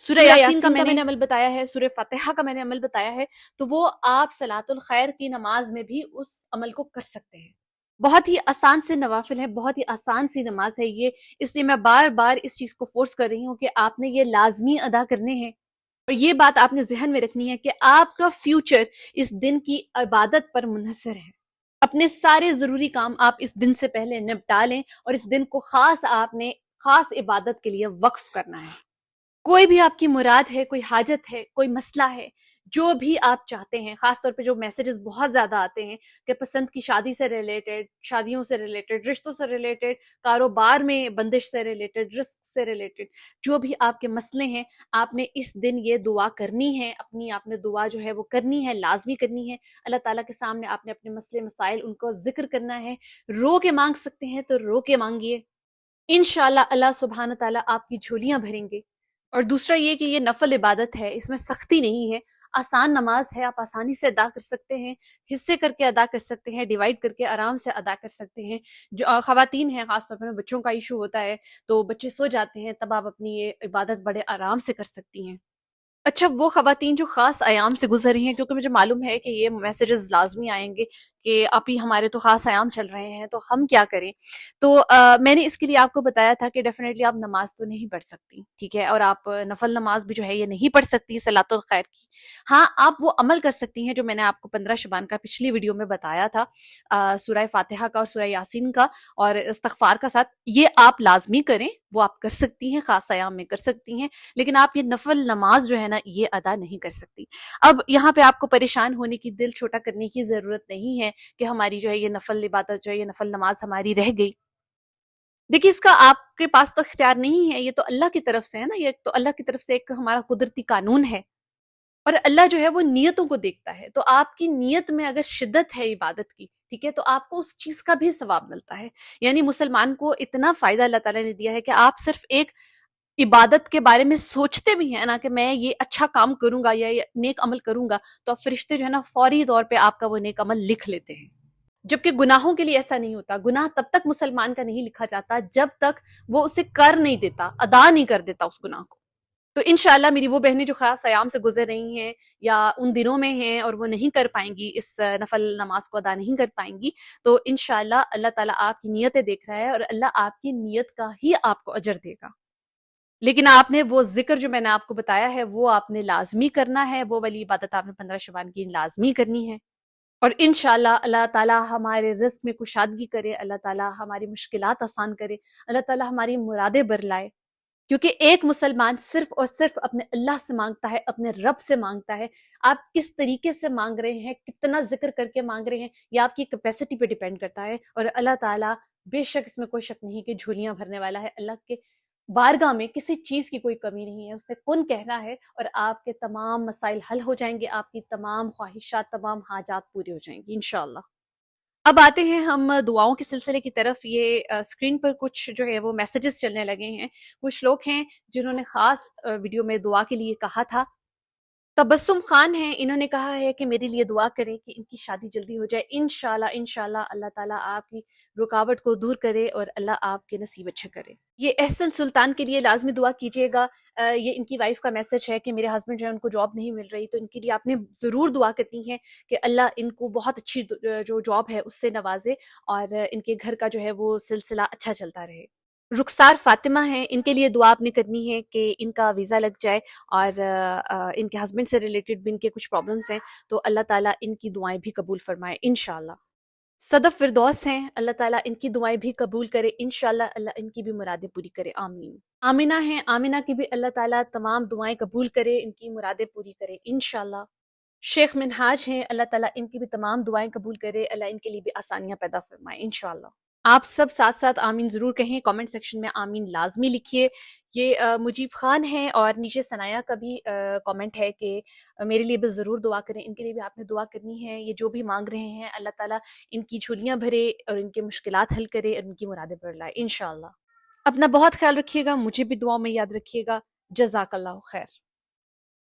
سورہ یاسین کا میں نے عمل بتایا ہے، سورہ فاتحہ کا میں نے عمل بتایا ہے، تو وہ آپ صلاۃ الخیر کی نماز میں بھی اس عمل کو کر سکتے ہیں۔ بہت ہی آسان سے نوافل ہے، بہت ہی آسان سی نماز ہے یہ، اس لیے میں بار بار اس چیز کو فورس کر رہی ہوں کہ آپ نے یہ لازمی ادا کرنے ہیں، اور یہ بات آپ نے ذہن میں رکھنی ہے کہ آپ کا فیوچر اس دن کی عبادت پر منحصر ہے۔ اپنے سارے ضروری کام آپ اس دن سے پہلے نپٹا لیں، اور اس دن کو آپ نے خاص عبادت کے لیے وقف کرنا ہے۔ کوئی بھی آپ کی مراد ہے، کوئی حاجت ہے، کوئی مسئلہ ہے، جو بھی آپ چاہتے ہیں، خاص طور پہ جو میسیجز بہت زیادہ آتے ہیں کہ پسند کی شادی سے ریلیٹڈ، شادیوں سے ریلیٹڈ، رشتوں سے ریلیٹڈ، کاروبار میں بندش سے ریلیٹڈ، رزق سے ریلیٹڈ، جو بھی آپ کے مسئلے ہیں، آپ نے اس دن یہ دعا کرنی ہے، آپ نے دعا جو ہے وہ کرنی ہے، لازمی کرنی ہے۔ اللہ تعالیٰ کے سامنے آپ نے اپنے مسئلے مسائل ان کو ذکر کرنا ہے۔ رو کے مانگ سکتے ہیں تو رو کے مانگیے، انشاءاللہ اللہ سبحانہ تعالیٰ آپ کی جھولیاں بھریں گے۔ اور دوسرا یہ کہ یہ نفل عبادت ہے، اس میں سختی نہیں ہے، آسان نماز ہے، آپ آسانی سے ادا کر سکتے ہیں، حصے کر کے ادا کر سکتے ہیں، ڈیوائڈ کر کے آرام سے ادا کر سکتے ہیں۔ جو خواتین ہیں، خاص طور پر بچوں کا ایشو ہوتا ہے، تو بچے سو جاتے ہیں، تب آپ اپنی یہ عبادت بڑے آرام سے کر سکتی ہیں۔ اچھا، وہ خواتین جو خاص ایام سے گزر رہی ہیں، کیونکہ مجھے معلوم ہے کہ یہ میسیجز لازمی آئیں گے کہ آپ ہی ہمارے تو خاص ایام چل رہے ہیں، تو ہم کیا کریں؟ تو میں نے اس کے لیے آپ کو بتایا تھا کہ ڈیفینیٹلی آپ نماز تو نہیں پڑھ سکتی، ٹھیک ہے، اور آپ نفل نماز بھی جو ہے یہ نہیں پڑھ سکتی صلاۃ الخیر کی۔ ہاں، آپ وہ عمل کر سکتی ہیں جو میں نے آپ کو 15 شعبان کا پچھلی ویڈیو میں بتایا تھا، سورہ فاتحہ کا اور سورہ یاسین کا اور استغفار کا ساتھ، یہ آپ لازمی کریں، وہ آپ کر سکتی ہیں، خاص ایام میں کر سکتی ہیں، لیکن آپ یہ نفل نماز جو ہے نا یہ ادا نہیں کر سکتی۔ اب یہاں پہ آپ کو پریشان ہونے کی، دل چھوٹا کرنے کی ضرورت نہیں ہے کہ ہماری جو ہے یہ نفل عبادت جو ہے، یہ نفل نماز ہماری رہ گئی۔ دیکھیے، اس کا آپ کے پاس تو اختیار نہیں ہے، یہ تو اللہ کی طرف سے ہے نا، یہ تو اللہ کی طرف سے ایک ہمارا قدرتی قانون ہے، اور اللہ جو ہے وہ نیتوں کو دیکھتا ہے، تو آپ کی نیت میں اگر شدت ہے عبادت کی، ٹھیک ہے، تو آپ کو اس چیز کا بھی ثواب ملتا ہے۔ یعنی مسلمان کو اتنا فائدہ اللہ تعالیٰ نے دیا ہے کہ آپ صرف ایک عبادت کے بارے میں سوچتے بھی ہیں نا کہ میں یہ اچھا کام کروں گا یا یہ نیک عمل کروں گا، تو اب فرشتے جو ہے نا فوری طور پہ آپ کا وہ نیک عمل لکھ لیتے ہیں۔ جبکہ گناہوں کے لیے ایسا نہیں ہوتا، گناہ تب تک مسلمان کا نہیں لکھا جاتا جب تک وہ اسے کر نہیں دیتا، ادا نہیں کر دیتا اس گناہ کو۔ تو انشاءاللہ میری وہ بہنیں جو خاص ایام سے گزر رہی ہیں یا ان دنوں میں ہیں اور وہ نہیں کر پائیں گی، اس نفل نماز کو ادا نہیں کر پائیں گی، تو انشاءاللہ اللہ تعالیٰ آپ کی نیتیں دیکھ رہا ہے، اور اللہ آپ کی نیت کا ہی آپ کو اجر دے گا۔ لیکن آپ نے وہ ذکر جو میں نے آپ کو بتایا ہے وہ آپ نے لازمی کرنا ہے، وہ والی عبادت آپ نے 15 شعبان کی لازمی کرنی ہے، اور انشاءاللہ اللہ تعالیٰ ہمارے رزق میں کشادگی کرے، اللہ تعالیٰ ہماری مشکلات آسان کرے، اللہ تعالیٰ ہماری مرادیں برلائے، کیونکہ ایک مسلمان صرف اور صرف اپنے اللہ سے مانگتا ہے، اپنے رب سے مانگتا ہے۔ آپ کس طریقے سے مانگ رہے ہیں، کتنا ذکر کر کے مانگ رہے ہیں، یہ آپ کی کیپیسٹی پہ ڈیپینڈ کرتا ہے، اور اللہ تعالیٰ بے شک اس میں کوئی شک نہیں کہ جھولیاں بھرنے والا ہے۔ اللہ کے بارگاہ میں کسی چیز کی کوئی کمی نہیں ہے، اس نے کن کہنا ہے اور آپ کے تمام مسائل حل ہو جائیں گے، آپ کی تمام خواہشات، تمام حاجات پوری ہو جائیں گی انشاءاللہ۔ اب آتے ہیں ہم دعاؤں کے سلسلے کی طرف۔ یہ اسکرین پر کچھ جو ہے وہ میسیجز چلنے لگے ہیں، کچھ لوگ ہیں جنہوں نے خاص ویڈیو میں دعا کے لیے کہا تھا۔ تبسم خان ہیں، انہوں نے کہا ہے کہ میرے لیے دعا کریں کہ ان کی شادی جلدی ہو جائے، انشاءاللہ انشاءاللہ اللہ تعالیٰ آپ کی رکاوٹ کو دور کرے اور اللہ آپ کے نصیب اچھے کرے۔ یہ احسن سلطان کے لیے لازمی دعا کیجیے گا۔ یہ ان کی وائف کا میسج ہے کہ میرے ہسبینڈ جو ہے ان کو جاب نہیں مل رہی، تو ان کے لیے آپ نے ضرور دعا کرنی ہے کہ اللہ ان کو بہت اچھی جو جاب ہے اس سے نوازے، اور ان کے گھر کا جو ہے وہ سلسلہ اچھا چلتا رہے۔ رخسار فاطمہ ہیں، ان کے لیے دعا آپ نے کرنی ہے کہ ان کا ویزا لگ جائے، اور ان کے ہسبینڈ سے ریلیٹڈ بھی ان کے کچھ پرابلمس ہیں، تو اللہ تعالیٰ ان کی دعائیں بھی قبول فرمائے انشاءاللہ۔ صدف فردوس ہیں، اللہ تعالیٰ ان کی دعائیں بھی قبول کرے انشاءاللہ، اللہ ان کی بھی مرادیں پوری کرے، آمین۔ آمینہ ہیں، آمینہ کی بھی اللہ تعالیٰ تمام دعائیں قبول کرے، ان کی مرادیں پوری کرے انشاءاللہ۔ شیخ منہاج ہیں، اللہ تعالیٰ ان کی بھی تمام دعائیں قبول کرے، اللہ ان کے لیے بھی آسانیاں پیدا فرمائے انشاءاللہ۔ آپ سب ساتھ ساتھ آمین ضرور کہیں، کامنٹ سیکشن میں آمین لازمی لکھیے۔ یہ مجیب خان ہے، اور نیچے ثنایا کا بھی کامنٹ ہے کہ میرے لیے بھی ضرور دعا کریں، ان کے لیے بھی آپ نے دعا کرنی ہے۔ یہ جو بھی مانگ رہے ہیں اللہ تعالیٰ ان کی جھولیاں بھرے اور ان کے مشکلات حل کرے اور ان کی مرادیں پر لائے انشاءاللہ۔ اپنا بہت خیال رکھیے گا، مجھے بھی دعاؤں میں یاد رکھیے گا۔ جزاک اللہ خیر۔